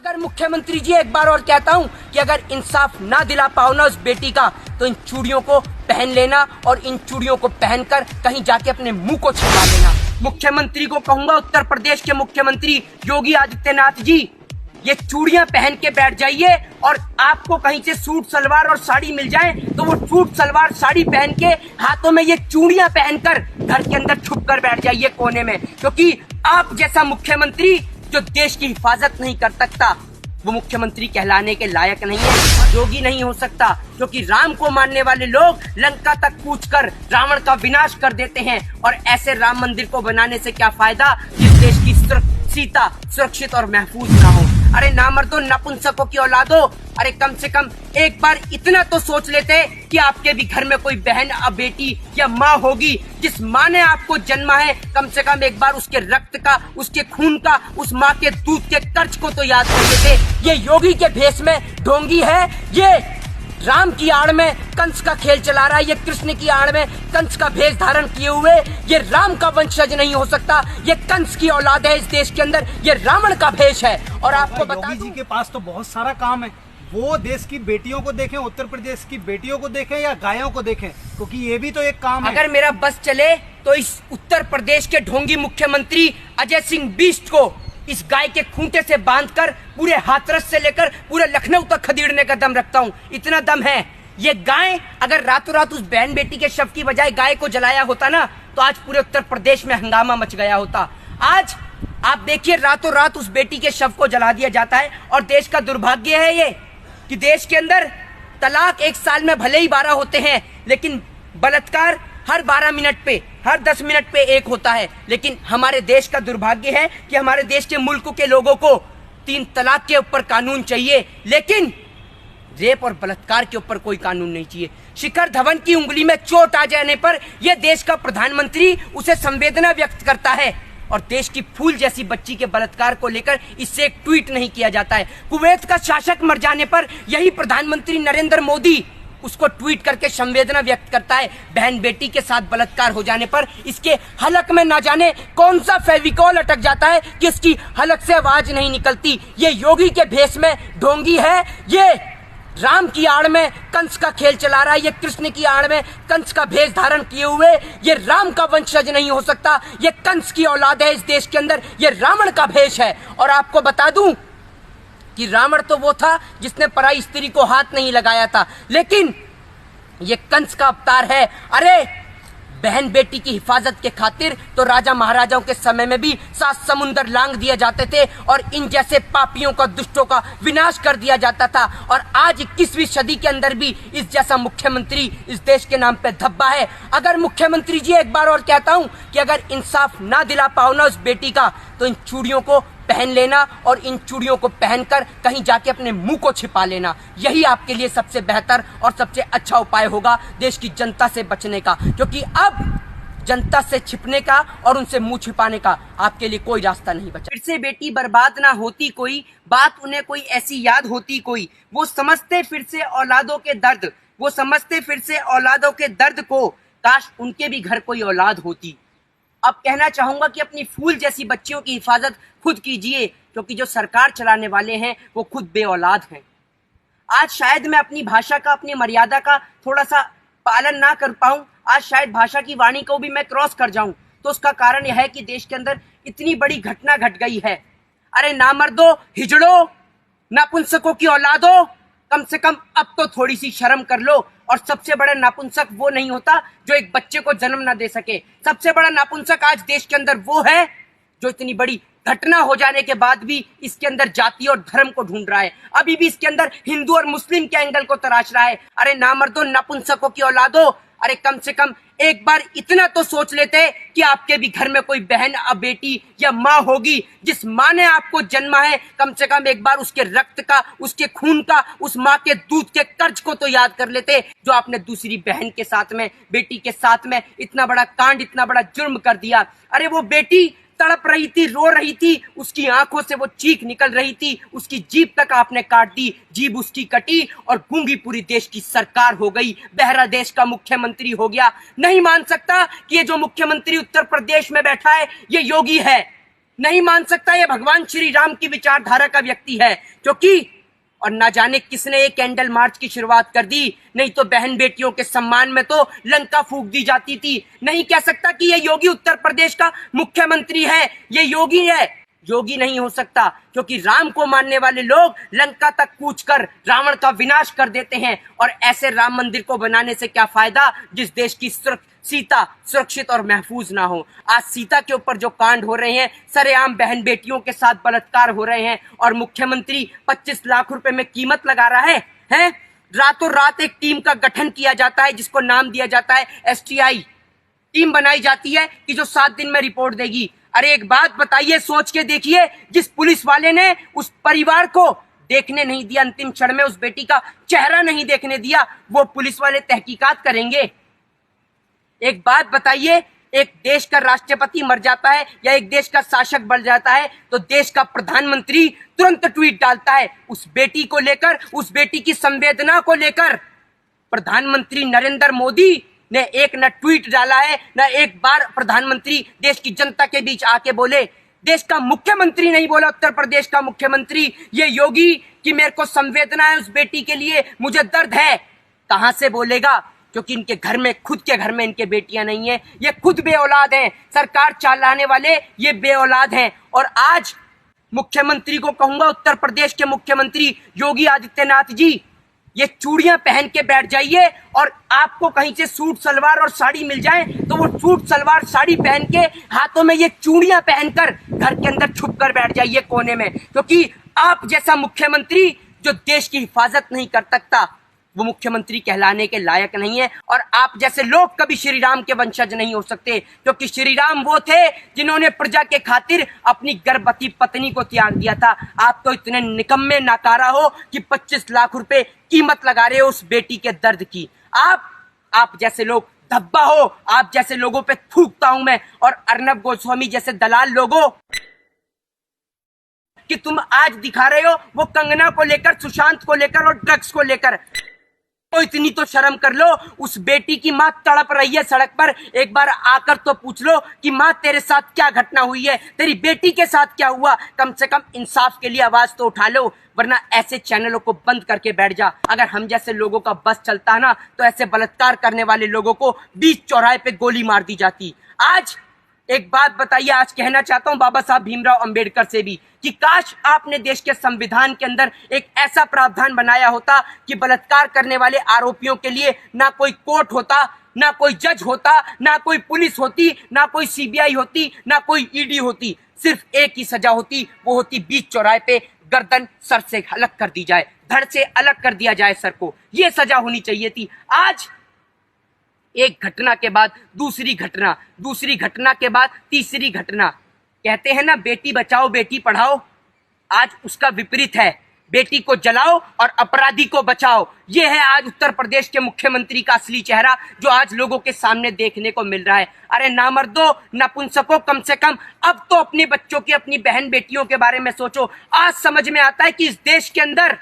अगर मुख्यमंत्री जी एक बार और कहता हूं कि अगर इंसाफ ना दिला पाओ ना उस बेटी का, तो इन चूड़ियों को पहन लेना और इन चूड़ियों को पहनकर कहीं जाके अपने मुंह को छिपा लेना। मुख्यमंत्री को कहूंगा, उत्तर प्रदेश के मुख्यमंत्री योगी आदित्यनाथ जी, ये चूड़ियां पहन के बैठ जाइए और आपको कहीं से सूट सलवार और साड़ी मिल जाए तो वो सूट सलवार साड़ी पहन के हाथों में ये चूड़ियां पहनकर घर के अंदर छुप कर बैठ जाइए कोने में, क्योंकि आप जैसा मुख्यमंत्री जो देश की हिफाजत नहीं कर सकता वो मुख्यमंत्री कहलाने के लायक नहीं है, योगी नहीं हो सकता। क्योंकि राम को मानने वाले लोग लंका तक कूचकर रावण का विनाश कर देते हैं, और ऐसे राम मंदिर को बनाने से क्या फायदा जिस देश की सीता सुरक्षित और महफूज ना हो। अरे नामर्दो, नपुंसकों की औलादो, अरे कम से कम एक बार इतना तो सोच लेते कि आपके भी घर में कोई बहन या बेटी या माँ होगी जिस माँ ने आपको जन्मा है। कम से कम एक बार उसके रक्त का, उसके खून का, उस माँ के दूध के कर्ज को तो याद कर लेते। ये योगी के भेष में ढोंगी है, ये राम की आड़ में कंस का खेल चला रहा है, ये कृष्ण की आड़ में कंस का भेष धारण किए हुए ये राम का वंशज नहीं हो सकता, ये कंस की औलाद है इस देश के अंदर, ये रावण का भेष है। और आपको बता योगी जी के पास तो बहुत सारा काम है, वो देश की बेटियों को देखें, उत्तर प्रदेश की बेटियों को देखें या गायों को देखें, क्योंकि ये भी तो एक काम है। अगर मेरा बस चले तो इस उत्तर प्रदेश के ढोंगी मुख्यमंत्री अजय सिंह बिष्ट को इस गाय के खूंटे से बांधकर पूरे हाथरस से लेकर पूरे लखनऊ तक खदेड़ने का दम रखता हूँ, इतना दम है। ये गाय अगर रातों रात उस बहन बेटी के शव की बजाय गाय को जलाया होता ना, तो आज पूरे उत्तर प्रदेश में हंगामा मच गया होता। आज आप देखिए, रातों रात उस बेटी के शव को जला दिया जाता है। और देश का दुर्भाग्य है ये कि देश के अंदर तलाक एक साल में भले ही 12 होते हैं, लेकिन बलात्कार हर 12 मिनट पे, हर 10 मिनट पे एक होता है। लेकिन हमारे देश का दुर्भाग्य है कि हमारे देश के मुल्क के लोगों को 3 तलाक के ऊपर कानून चाहिए, लेकिन रेप और बलात्कार के ऊपर कोई कानून नहीं चाहिए। शिखर धवन की उंगली में चोट आ जाने पर यह देश का प्रधानमंत्री उसे संवेदना व्यक्त करता है, और देश की फूल जैसी बच्ची के बलात्कार को लेकर इससे एक ट्वीट नहीं किया जाता है। कुवैत का शासक मर जाने पर यही प्रधानमंत्री नरेंद्र मोदी उसको ट्वीट करके संवेदना व्यक्त करता है। बहन बेटी के साथ बलात्कार हो जाने पर इसके हलक में ना जाने कौन सा फेविकॉल अटक जाता है कि इसकी हलक से आवाज नहीं निकलती। ये योगी के भेष में ढोंगी है, ये राम की आड़ में कंस का खेल चला रहा है, ये कृष्ण की आड़ में कंस का भेष धारण किए हुए ये राम का वंशज नहीं हो सकता, ये कंस की औलाद है इस देश के अंदर, ये रावण का भेष है। और आपको बता दूं कि रावण तो वो था जिसने पराई स्त्री को हाथ नहीं लगाया था, लेकिन ये कंस का अवतार है। अरे बहन बेटी की हिफाजत के खातिर तो राजा महाराजाओं के समय में भी 7 समुंदर लांग दिए जाते थे और इन जैसे पापियों का, दुष्टों का विनाश कर दिया जाता था। और आज 21वीं सदी के अंदर भी इस जैसा मुख्यमंत्री इस देश के नाम पे धब्बा है। अगर मुख्यमंत्री जी एक बार और कहता हूं कि अगर इंसाफ ना दिला पाओ ना उस बेटी का, तो इन चूड़ियों को पहन लेना और इन चूड़ियों को पहनकर कहीं जाके अपने मुंह को छिपा लेना, यही आपके लिए सबसे बेहतर और सबसे अच्छा उपाय होगा देश की जनता से बचने का। क्योंकि अब जनता से छिपने का और उनसे मुंह छिपाने का आपके लिए कोई रास्ता नहीं बचा। फिर से बेटी बर्बाद ना होती कोई बात, उन्हें कोई ऐसी याद होती कोई, वो समझते फिर से औलादों के दर्द, वो समझते फिर से औलादों के दर्द को, काश उनके भी घर कोई औलाद होती। अब कहना चाहूंगा कि अपनी फूल जैसी बच्चियों की हिफाजत खुद कीजिए, क्योंकि जो सरकार चलाने वाले हैं वो खुद बेऔलाद हैं। आज शायद मैं अपनी भाषा का, अपनी मर्यादा का थोड़ा सा पालन ना कर पाऊं, आज शायद भाषा की वाणी को भी मैं क्रॉस कर जाऊं, तो उसका कारण यह है कि देश के अंदर इतनी बड़ी घटना घट गई है। अरे नामर्दो, हिजड़ो, नपुंसकों की औलादो, कम से कम अब तो थोड़ी सी शर्म कर लो। और सबसे बड़ा नापुंसक वो नहीं होता जो एक बच्चे को जन्म ना दे सके, सबसे बड़ा नापुंसक आज देश के अंदर वो है जो इतनी बड़ी घटना हो जाने के बाद भी इसके अंदर जाति और धर्म को ढूंढ रहा है, अभी भी इसके अंदर हिंदू और मुस्लिम के एंगल को तराश रहा है। अरे नामर्दो, नपुंसकों की औलादो, अरे कम से कम एक बार इतना तो सोच लेते कि आपके भी घर में कोई बहन या बेटी या माँ होगी जिस माँ ने आपको जन्मा है। कम से कम एक बार उसके रक्त का, उसके खून का, उस माँ के दूध के कर्ज को तो याद कर लेते जो आपने दूसरी बहन के साथ में, बेटी के साथ में इतना बड़ा कांड, इतना बड़ा जुर्म कर दिया। अरे वो बेटी तड़प रही थी, रो रही थी, उसकी आंखों से वो चीख निकल रही थी, उसकी जीभ तक आपने काट दी, जीभ उसकी कटी और गूंगी पूरी देश की सरकार हो गई, बहरा देश का मुख्यमंत्री हो गया। नहीं मान सकता कि ये जो मुख्यमंत्री उत्तर प्रदेश में बैठा है ये योगी है, नहीं मान सकता ये भगवान श्री राम की विचारधारा का व्यक्ति है, क्योंकि और ना जाने किसने एक कैंडल मार्च की शुरुआत कर दी, नहीं तो बहन बेटियों के सम्मान में तो लंका फूंक दी जाती थी। नहीं कह सकता कि ये योगी उत्तर प्रदेश का मुख्यमंत्री है, ये योगी है। योगी नहीं हो सकता, क्योंकि राम को मानने वाले लोग लंका तक कूच कर रावण का विनाश कर देते हैं। और ऐसे राम मंदिर को बनाने से क्या फायदा जिस देश की सीता सुरक्षित और महफूज ना हो। आज सीता के ऊपर जो कांड हो रहे हैं, सरेआम बहन बेटियों के साथ बलात्कार हो रहे हैं, और मुख्यमंत्री 25 लाख रुपए में कीमत लगा रहा है? रातों रात एक टीम का गठन किया जाता है जिसको नाम दिया जाता है STI। टीम बनाई जाती है कि जो 7 दिन में रिपोर्ट देगी। अरे एक बात बताइए, सोच के देखिए, जिस पुलिस वाले ने उस परिवार को देखने नहीं दिया, अंतिम क्षण में उस बेटी का चेहरा नहीं देखने दिया, वो पुलिस वाले तहकीकात करेंगे? एक बात बताइए, एक देश का राष्ट्रपति मर जाता है या एक देश का शासक बन जाता है तो देश का प्रधानमंत्री तुरंत ट्वीट डालता है उस बेटी को लेकर, उस बेटी की संवेदना को लेकर। प्रधानमंत्री नरेंद्र मोदी ने एक न ट्वीट डाला है, न एक बार प्रधानमंत्री देश की जनता के बीच आके बोले। देश का मुख्यमंत्री नहीं बोला, उत्तर प्रदेश का मुख्यमंत्री, ये योगी, कि मेरे को संवेदना है उस बेटी के लिए, मुझे दर्द है। कहां से बोलेगा? क्योंकि इनके घर में, खुद के घर में इनके बेटियां नहीं है, ये खुद बेऔलाद हैं। सरकार चलाने वाले ये बेऔलाद हैं। और आज मुख्यमंत्री को कहूंगा, उत्तर प्रदेश के मुख्यमंत्री योगी आदित्यनाथ जी, ये चूड़ियां पहन के बैठ जाइए, और आपको कहीं से सूट सलवार और साड़ी मिल जाए तो वो सूट सलवार साड़ी पहन के हाथों में ये चूड़ियां पहनकर घर के अंदर छुप कर बैठ जाइए कोने में, क्योंकि आप जैसा मुख्यमंत्री जो देश की हिफाजत नहीं कर सकता वो मुख्यमंत्री कहलाने के लायक नहीं है। और आप जैसे लोग कभी श्री राम के वंशज नहीं हो सकते, क्योंकि श्री राम वो थे जिन्होंने प्रजा के खातिर अपनी गर्भवती पत्नी को त्याग दिया था। आप तो इतने निकम्मे नाकारा हो कि 25 लाख रुपए कीमत लगा रहे हो उस बेटी के दर्द की। आप जैसे लोग धब्बा हो, आप जैसे लोगों पे थूकता हूं मैं, और अर्नब गोस्वामी जैसे दलाल लोगों कि तुम आज दिखा रहे हो वो कंगना को लेकर, सुशांत को लेकर और ड्रग्स को लेकर। तो इतनी तो शर्म कर लो, उस बेटी की मां तड़प रही है सड़क पर, एक बार आकर तो पूछ लो कि मां तेरे साथ क्या घटना हुई है, तेरी बेटी के साथ क्या हुआ। कम से कम इंसाफ के लिए आवाज तो उठा लो, वरना ऐसे चैनलों को बंद करके बैठ जा। अगर हम जैसे लोगों का बस चलता है ना, तो ऐसे बलात्कार करने वाले लोगों को बीच चौराहे पे गोली मार दी जाती। आज एक बात बताइए, आज कहना चाहता हूं बाबा साहब भीमराव अंबेडकर से भी, कि काश आपने देश के संविधान के अंदर एक ऐसा प्रावधान बनाया होता कि बलात्कार करने वाले आरोपियों के लिए ना कोई कोर्ट होता, ना कोई जज होता, ना कोई पुलिस होती, ना कोई CBI होती, ना कोई ED होती। सिर्फ एक ही सजा होती, वो होती बीच चौराहे पे गर्दन सर से अलग कर दी जाए, धड़ से अलग कर दिया जाए सर को, ये सजा होनी चाहिए थी। आज एक घटना के बाद दूसरी घटना, दूसरी घटना के बाद तीसरी घटना। कहते हैं ना, बेटी बचाओ बेटी पढ़ाओ, आज उसका विपरीत है, बेटी को जलाओ और अपराधी को बचाओ। यह है आज उत्तर प्रदेश के मुख्यमंत्री का असली चेहरा, जो आज लोगों के सामने देखने को मिल रहा है। अरे नामर्दो, नपुंसको, कम से कम अब तो अपने बच्चों की, अपनी बहन बेटियों के बारे में सोचो। आज समझ में आता है कि इस देश के अंदर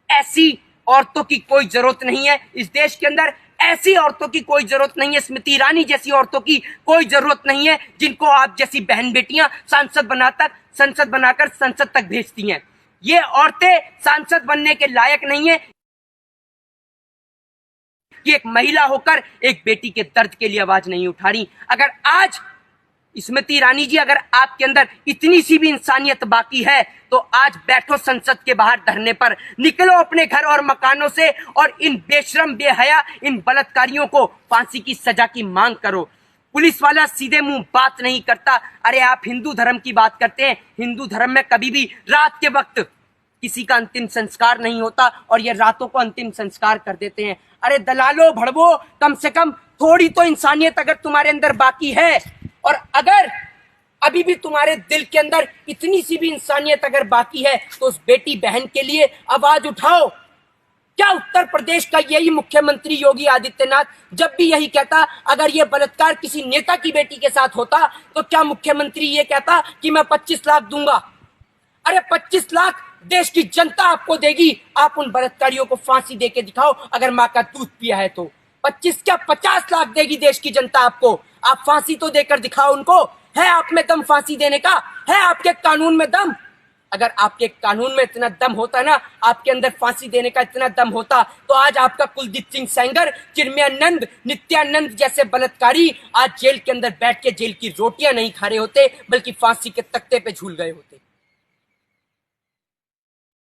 ऐसी औरतों की कोई जरूरत नहीं है, इस देश के अंदर ऐसी औरतों की कोई जरूरत नहीं है, स्मृति ईरानी जैसी औरतों की कोई जरूरत नहीं है, जिनको आप जैसी बहन बेटियां संसद बनाकर संसद तक भेजती हैं। ये औरतें सांसद बनने के लायक नहीं है कि एक महिला होकर एक बेटी के दर्द के लिए आवाज नहीं उठा रही। अगर आज स्मृति ईरानी जी, अगर आपके अंदर इतनी सी भी इंसानियत बाकी है तो आज बैठो संसद के बाहर धरने पर, निकलो अपने घर और मकानों से और इन बेशरम बेहया, इन बलात्कारियों को फांसी की सजा की मांग करो। पुलिस वाला सीधे मुंह बात नहीं करता। अरे आप हिंदू धर्म की बात करते हैं, हिंदू धर्म में कभी भी रात के वक्त किसी का अंतिम संस्कार नहीं होता और ये रातों को अंतिम संस्कार कर देते हैं। अरे दलालो भड़वो, कम से कम थोड़ी तो इंसानियत अगर तुम्हारे अंदर बाकी है, और अगर अभी भी तुम्हारे दिल के अंदर इतनी सी भी इंसानियत अगर बाकी है, तो उस बेटी बहन के लिए आवाज उठाओ। क्या उत्तर प्रदेश का यही मुख्यमंत्री योगी आदित्यनाथ जब भी यही कहता, अगर ये बलात्कार किसी नेता की बेटी के साथ होता तो क्या मुख्यमंत्री ये कहता कि मैं 25 लाख दूंगा? अरे 25 लाख देश की जनता आपको देगी, आप उन बलात्कारियों को फांसी देके दिखाओ अगर माँ का दूध पिया है तो। 25 क्या 50 लाख देगी देश की जनता आपको, आप फांसी तो देकर दिखाओ उनको। है आप में दम फांसी देने का? है आपके कानून में दम? अगर आपके कानून में इतना दम होता ना, आपके अंदर फांसी देने का इतना दम होता, तो आज आपका कुलदीप सिंह सेंगर, चिन्मयानंद, नित्यानंद जैसे बलात्कारी आज जेल के अंदर बैठ के जेल की रोटियां नहीं खा रहे होते, बल्कि फांसी के तख्ते पे झूल गए होते।